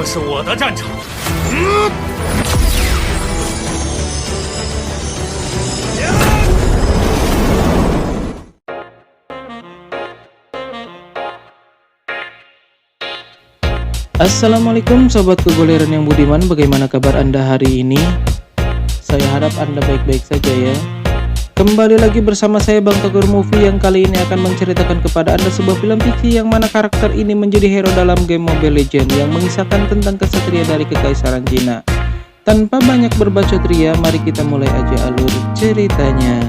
是我的战场。Assalamualaikum sobat kegoleran yang budiman, bagaimana kabar Anda hari ini? Saya harap Anda baik-baik saja ya. Kembali lagi bersama saya Bang Togor Movie yang kali ini akan menceritakan kepada Anda sebuah film fiksi yang mana karakter ini menjadi hero dalam game Mobile Legends yang mengisahkan tentang kesatria dari Kekaisaran Cina. Tanpa banyak berbacot ria, mari kita mulai aja alur ceritanya.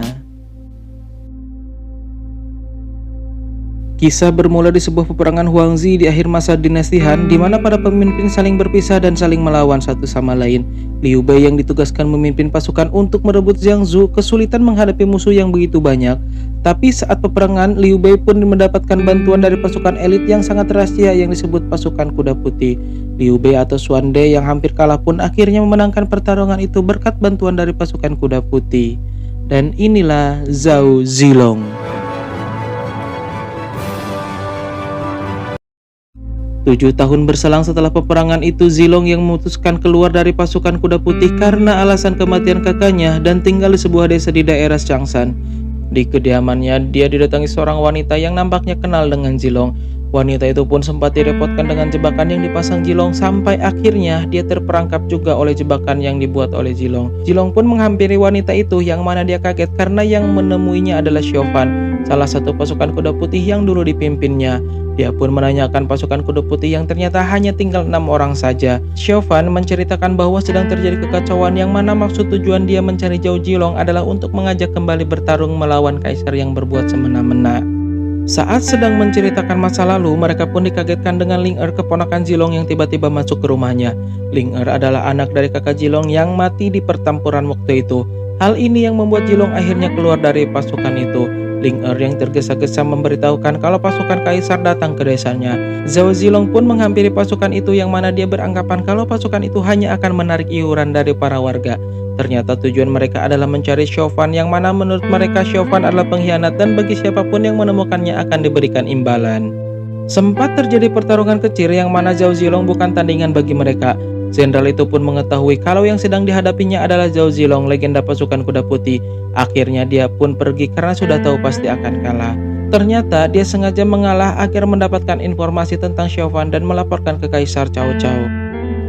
Kisah bermula di sebuah peperangan Huangzi di akhir masa dinasti Han, di mana para pemimpin saling berpisah dan saling melawan satu sama lain. Liu Bei yang ditugaskan memimpin pasukan untuk merebut Jiangsu kesulitan menghadapi musuh yang begitu banyak. Tapi saat peperangan, Liu Bei pun mendapatkan bantuan dari pasukan elit yang sangat rahasia yang disebut pasukan kuda putih. Liu Bei atau Xuan De yang hampir kalah pun akhirnya memenangkan pertarungan itu berkat bantuan dari pasukan kuda putih. Dan inilah Zhao Zilong. 7 tahun berselang setelah peperangan itu, Zilong yang memutuskan keluar dari pasukan kuda putih karena alasan kematian kakaknya dan tinggal di sebuah desa di daerah Changshan. Di kediamannya, dia didatangi seorang wanita yang nampaknya kenal dengan Zilong. Wanita itu pun sempat direpotkan dengan jebakan yang dipasang Zilong sampai akhirnya dia terperangkap juga oleh jebakan yang dibuat oleh Zilong. Zilong pun menghampiri wanita itu yang mana dia kaget karena yang menemuinya adalah Xiaofan, salah satu pasukan kuda putih yang dulu dipimpinnya. Dia pun menanyakan pasukan kuda putih yang ternyata hanya tinggal 6 orang saja. Xiaofan menceritakan bahwa sedang terjadi kekacauan yang mana maksud tujuan dia mencari Zhao Zilong adalah untuk mengajak kembali bertarung melawan kaisar yang berbuat semena-mena. Saat sedang menceritakan masa lalu, mereka pun dikagetkan dengan Ling Er, keponakan Zilong yang tiba-tiba masuk ke rumahnya. Ling Er adalah anak dari kakak Zilong yang mati di pertempuran waktu itu. Hal ini yang membuat Zilong akhirnya keluar dari pasukan itu. Ling Er yang tergesa-gesa memberitahukan kalau pasukan kaisar datang ke desanya. Zhao Zilong pun menghampiri pasukan itu yang mana dia beranggapan kalau pasukan itu hanya akan menarik iuran dari para warga. Ternyata tujuan mereka adalah mencari Xiaofan yang mana menurut mereka Xiaofan adalah pengkhianat dan bagi siapapun yang menemukannya akan diberikan imbalan. Sempat terjadi pertarungan kecil yang mana Zhao Zilong bukan tandingan bagi mereka. Jenderal itu pun mengetahui kalau yang sedang dihadapinya adalah Zhao Zilong, legenda pasukan kuda putih. Akhirnya dia pun pergi karena sudah tahu pasti akan kalah. Ternyata dia sengaja mengalah agar mendapatkan informasi tentang Xiaofan dan melaporkan ke Kaisar Cao Cao.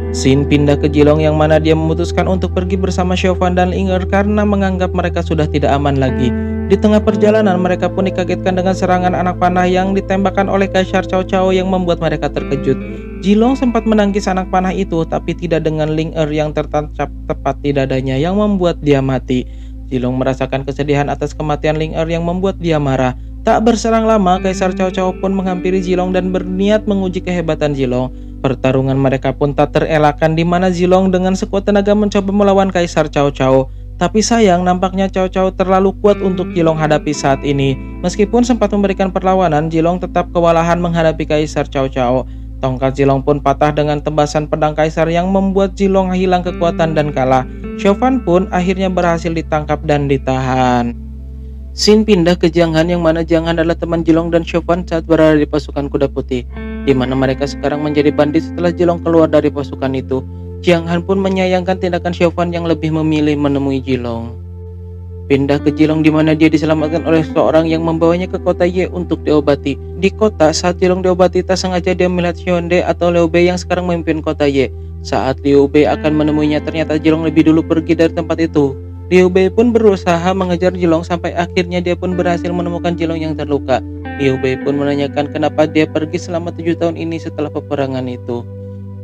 Xin pindah ke Zilong yang mana dia memutuskan untuk pergi bersama Xiaofan dan Ling Er karena menganggap mereka sudah tidak aman lagi. Di tengah perjalanan mereka pun dikagetkan dengan serangan anak panah yang ditembakkan oleh Kaisar Cao Cao yang membuat mereka terkejut. Zilong sempat menangkis anak panah itu tapi tidak dengan Ling Er yang tertancap tepat di dadanya yang membuat dia mati. Zilong merasakan kesedihan atas kematian Ling Er yang membuat dia marah. Tak berselang lama, Kaisar Cao Cao pun menghampiri Zilong dan berniat menguji kehebatan Zilong. Pertarungan mereka pun tak terelakkan di mana Zilong dengan sekuat tenaga mencoba melawan Kaisar Cao Cao. Tapi sayang, nampaknya Cao Cao terlalu kuat untuk Zilong hadapi saat ini. Meskipun sempat memberikan perlawanan, Zilong tetap kewalahan menghadapi Kaisar Cao Cao. Tongkat Zilong pun patah dengan tembasan pedang Kaisar yang membuat Zilong hilang kekuatan dan kalah. Xiaofan pun akhirnya berhasil ditangkap dan ditahan. Xin pindah ke Jianghan yang mana Jianghan adalah teman Zilong dan Xiaofan saat berada di pasukan kuda putih, di mana mereka sekarang menjadi bandit setelah Zilong keluar dari pasukan itu. Jianghan pun menyayangkan tindakan Xiaofan yang lebih memilih menemui Zilong. Pindah ke Zilong di mana dia diselamatkan oleh seorang yang membawanya ke kota Ye untuk diobati. Di kota, saat Zilong diobati, tak sengaja dia melihat Xuan De atau Liu Bei yang sekarang memimpin kota Ye. Saat Liu Bei akan menemuinya, ternyata Zilong lebih dulu pergi dari tempat itu. Liu Bei pun berusaha mengejar Zilong sampai akhirnya dia pun berhasil menemukan Zilong yang terluka. Liu Bei pun menanyakan kenapa dia pergi selama 7 tahun ini setelah peperangan itu.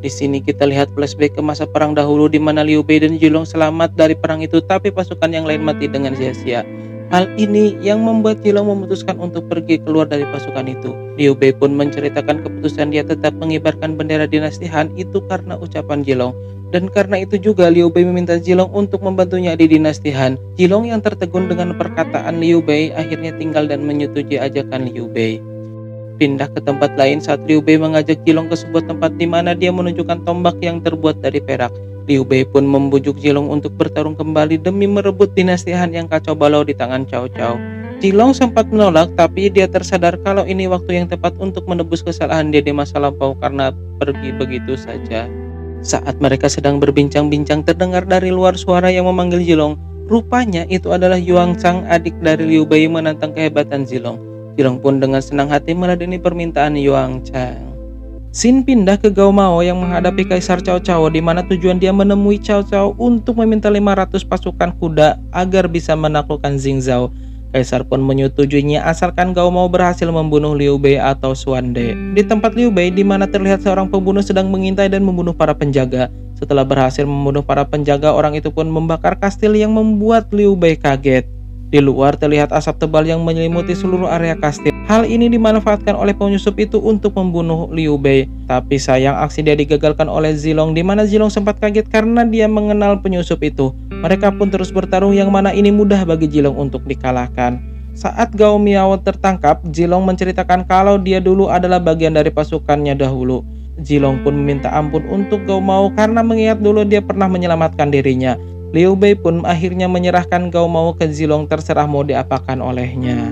Di sini kita lihat flashback ke masa perang dahulu di mana Liu Bei dan Zilong selamat dari perang itu, tapi pasukan yang lain mati dengan sia-sia. Hal ini yang membuat Zilong memutuskan untuk pergi keluar dari pasukan itu. Liu Bei pun menceritakan keputusan dia tetap mengibarkan bendera dinasti Han itu karena ucapan Zilong. Dan karena itu juga Liu Bei meminta Zilong untuk membantunya di dinasti Han. Zilong yang tertegun dengan perkataan Liu Bei akhirnya tinggal dan menyetujui ajakan Liu Bei. Pindah ke tempat lain saat Liu Bei mengajak Zilong ke sebuah tempat di mana dia menunjukkan tombak yang terbuat dari perak. Liu Bei pun membujuk Zilong untuk bertarung kembali demi merebut dinasti Han yang kacau balau di tangan Cao Cao. Zilong sempat menolak, tapi dia tersadar kalau ini waktu yang tepat untuk menebus kesalahan dia di masa lampau karena pergi begitu saja. Saat mereka sedang berbincang-bincang terdengar dari luar suara yang memanggil Jilong. Rupanya itu adalah Yuang Chang, adik dari Liu Bei, menantang kehebatan Zilong. Zilong pun dengan senang hati meladeni permintaan Yuang Chang. Xin pindah ke Gao Mao yang menghadapi Kaisar Cao Cao, di mana tujuan dia menemui Cao Cao untuk meminta 500 pasukan kuda agar bisa menaklukkan Jingzhou. Kaisar pun menyetujuinya asalkan Gao Mao berhasil membunuh Liu Bei atau Xuan De. Di tempat Liu Bei, di mana terlihat seorang pembunuh sedang mengintai dan membunuh para penjaga. Setelah berhasil membunuh para penjaga, orang itu pun membakar kastil yang membuat Liu Bei kaget. Di luar terlihat asap tebal yang menyelimuti seluruh area kastil. Hal ini dimanfaatkan oleh penyusup itu untuk membunuh Liu Bei. Tapi sayang aksi dia digagalkan oleh Zilong, di mana Zilong sempat kaget karena dia mengenal penyusup itu. Mereka pun terus bertarung yang mana ini mudah bagi Zilong untuk dikalahkan. Saat Gao Miao tertangkap, Zilong menceritakan kalau dia dulu adalah bagian dari pasukannya dahulu. Zilong pun meminta ampun untuk Gao Mao karena mengingat dulu dia pernah menyelamatkan dirinya. Liu Bei pun akhirnya menyerahkan Gao Mao ke Zilong, terserah mau diapakan olehnya.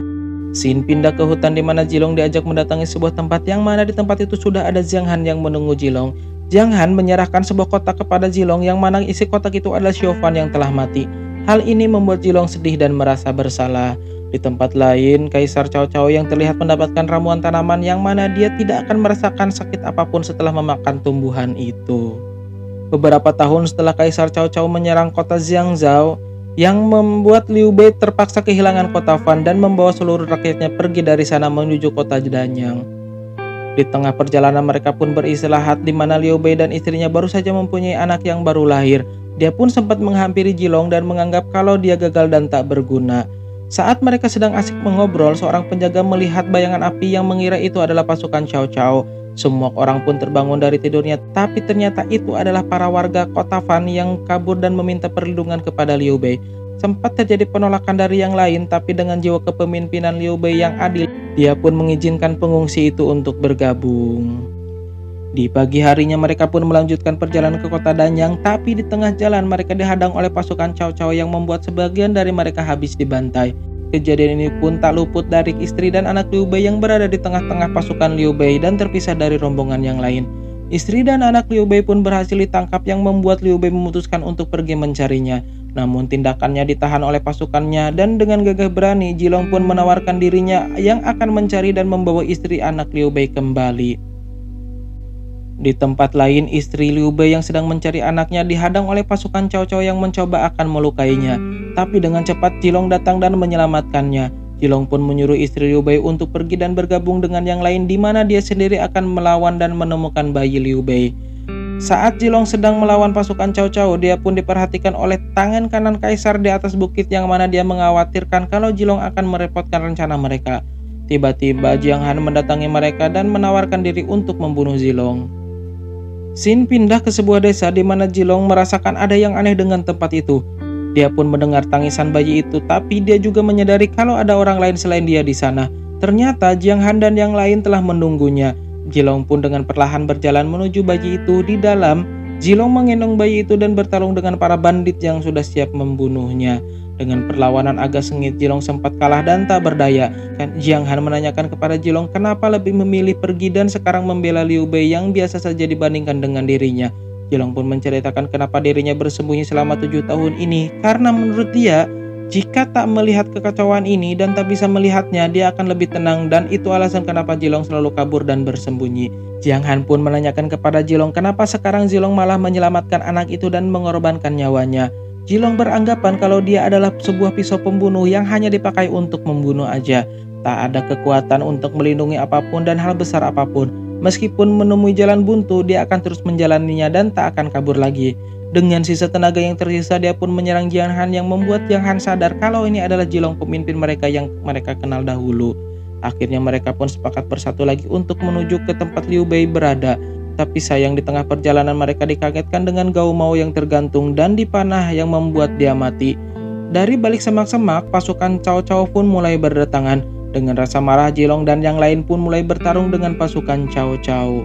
Xin pindah ke hutan di mana Zilong diajak mendatangi sebuah tempat yang mana di tempat itu sudah ada Jiang Han yang menunggu Zilong. Jiang Han menyerahkan sebuah kotak kepada Zilong yang mana isi kotak itu adalah Xiaofan yang telah mati. Hal ini membuat Zilong sedih dan merasa bersalah. Di tempat lain, Kaisar Cao Cao yang terlihat mendapatkan ramuan tanaman yang mana dia tidak akan merasakan sakit apapun setelah memakan tumbuhan itu. Beberapa tahun setelah Kaisar Cao Cao menyerang kota Jiangzhou, yang membuat Liu Bei terpaksa kehilangan kota Fan dan membawa seluruh rakyatnya pergi dari sana menuju kota Danyang. Di tengah perjalanan mereka pun beristirahat, di mana Liu Bei dan istrinya baru saja mempunyai anak yang baru lahir. Dia pun sempat menghampiri Zilong dan menganggap kalau dia gagal dan tak berguna. Saat mereka sedang asik mengobrol, seorang penjaga melihat bayangan api yang mengira itu adalah pasukan Cao Cao. Semua orang pun terbangun dari tidurnya, tapi ternyata itu adalah para warga kota Fan yang kabur dan meminta perlindungan kepada Liu Bei. Sempat terjadi penolakan dari yang lain, tapi dengan jiwa kepemimpinan Liu Bei yang adil, dia pun mengizinkan pengungsi itu untuk bergabung. Di pagi harinya mereka pun melanjutkan perjalanan ke kota Danyang, tapi di tengah jalan mereka dihadang oleh pasukan Cao Cao yang membuat sebagian dari mereka habis dibantai. Kejadian ini pun tak luput dari istri dan anak Liu Bei yang berada di tengah-tengah pasukan Liu Bei dan terpisah dari rombongan yang lain. Istri dan anak Liu Bei pun berhasil ditangkap yang membuat Liu Bei memutuskan untuk pergi mencarinya. Namun tindakannya ditahan oleh pasukannya dan dengan gagah berani Zilong pun menawarkan dirinya yang akan mencari dan membawa istri anak Liu Bei kembali. Di tempat lain, istri Liu Bei yang sedang mencari anaknya dihadang oleh pasukan Cao Cao yang mencoba akan melukainya. Tapi dengan cepat Zilong datang dan menyelamatkannya. Zilong pun menyuruh istri Liu Bei untuk pergi dan bergabung dengan yang lain, di mana dia sendiri akan melawan dan menemukan bayi Liu Bei. Saat Zilong sedang melawan pasukan Cao Cao, dia pun diperhatikan oleh tangan kanan kaisar di atas bukit yang mana dia mengkhawatirkan kalau Zilong akan merepotkan rencana mereka. Tiba-tiba Jiang Han mendatangi mereka dan menawarkan diri untuk membunuh Zilong. Xin pindah ke sebuah desa di mana Zilong merasakan ada yang aneh dengan tempat itu. Dia pun mendengar tangisan bayi itu, tapi dia juga menyadari kalau ada orang lain selain dia di sana. Ternyata Jiang Han dan yang lain telah menunggunya. Zilong pun dengan perlahan berjalan menuju bayi itu. Di dalam, Zilong menggendong bayi itu dan bertarung dengan para bandit yang sudah siap membunuhnya. Dengan perlawanan agak sengit, Zilong sempat kalah dan tak berdaya. Jiang Han menanyakan kepada Zilong kenapa lebih memilih pergi dan sekarang membela Liu Bei yang biasa saja dibandingkan dengan dirinya. Zilong pun menceritakan kenapa dirinya bersembunyi selama 7 tahun ini, karena menurut dia, jika tak melihat kekacauan ini dan tak bisa melihatnya, dia akan lebih tenang, dan itu alasan kenapa Zilong selalu kabur dan bersembunyi. Jiang Han pun menanyakan kepada Zilong kenapa sekarang Zilong malah menyelamatkan anak itu dan mengorbankan nyawanya. Zilong beranggapan kalau dia adalah sebuah pisau pembunuh yang hanya dipakai untuk membunuh aja. Tak ada kekuatan untuk melindungi apapun dan hal besar apapun. Meskipun menemui jalan buntu, dia akan terus menjalaninya dan tak akan kabur lagi. Dengan sisa tenaga yang tersisa, dia pun menyerang Jiang Han yang membuat Jiang Han sadar kalau ini adalah Zilong, pemimpin mereka yang mereka kenal dahulu. Akhirnya mereka pun sepakat bersatu lagi untuk menuju ke tempat Liu Bei berada. Tapi sayang di tengah perjalanan mereka dikagetkan dengan Gao Mao yang tergantung dan dipanah yang membuat dia mati. Dari balik semak-semak, pasukan Cao Cao pun mulai berdatangan. Dengan rasa marah, Zilong dan yang lain pun mulai bertarung dengan pasukan Cao Cao.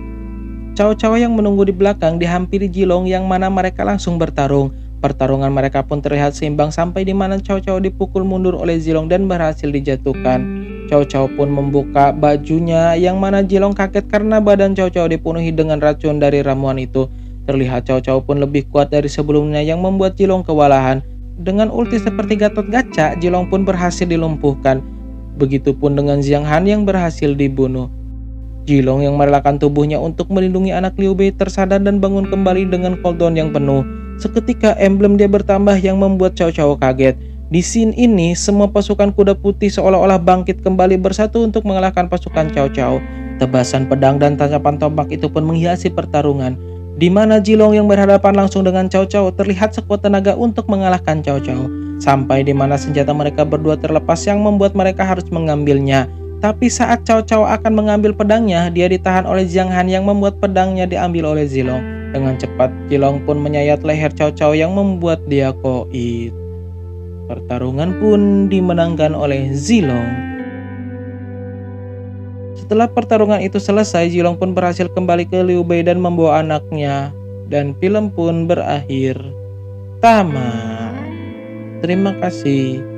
Cao Cao yang menunggu di belakang dihampiri Zilong yang mana mereka langsung bertarung. Pertarungan mereka pun terlihat seimbang sampai di mana Cao Cao dipukul mundur oleh Zilong dan berhasil dijatuhkan. Cao Cao pun membuka bajunya yang mana Zilong kaget karena badan Cao Cao dipenuhi dengan racun dari ramuan itu. Terlihat Cao Cao pun lebih kuat dari sebelumnya yang membuat Jilong kewalahan. Dengan ulti seperti Gatot Kaca, Jilong pun berhasil dilumpuhkan. Begitupun dengan Xiang Han yang berhasil dibunuh. Jilong yang merelakan tubuhnya untuk melindungi anak Liu Bei tersadar dan bangun kembali dengan cooldown yang penuh. Seketika emblem dia bertambah yang membuat Cao Cao kaget. Di scene ini, semua pasukan kuda putih seolah-olah bangkit kembali bersatu untuk mengalahkan pasukan Cao Cao. Tebasan pedang dan tacapan tombak itu pun menghiasi pertarungan, di mana Jilong yang berhadapan langsung dengan Cao Cao terlihat sekuat tenaga untuk mengalahkan Cao Cao. Sampai di mana senjata mereka berdua terlepas yang membuat mereka harus mengambilnya. Tapi saat Cao Cao akan mengambil pedangnya, dia ditahan oleh Xiang Han yang membuat pedangnya diambil oleh Zilong. Dengan cepat, Jilong pun menyayat leher Cao Cao yang membuat dia koit. Pertarungan pun dimenangkan oleh Zilong. Setelah pertarungan itu selesai, Jilong pun berhasil kembali ke Liu Bei dan membawa anaknya. Dan film pun berakhir. Tamat. Terima kasih.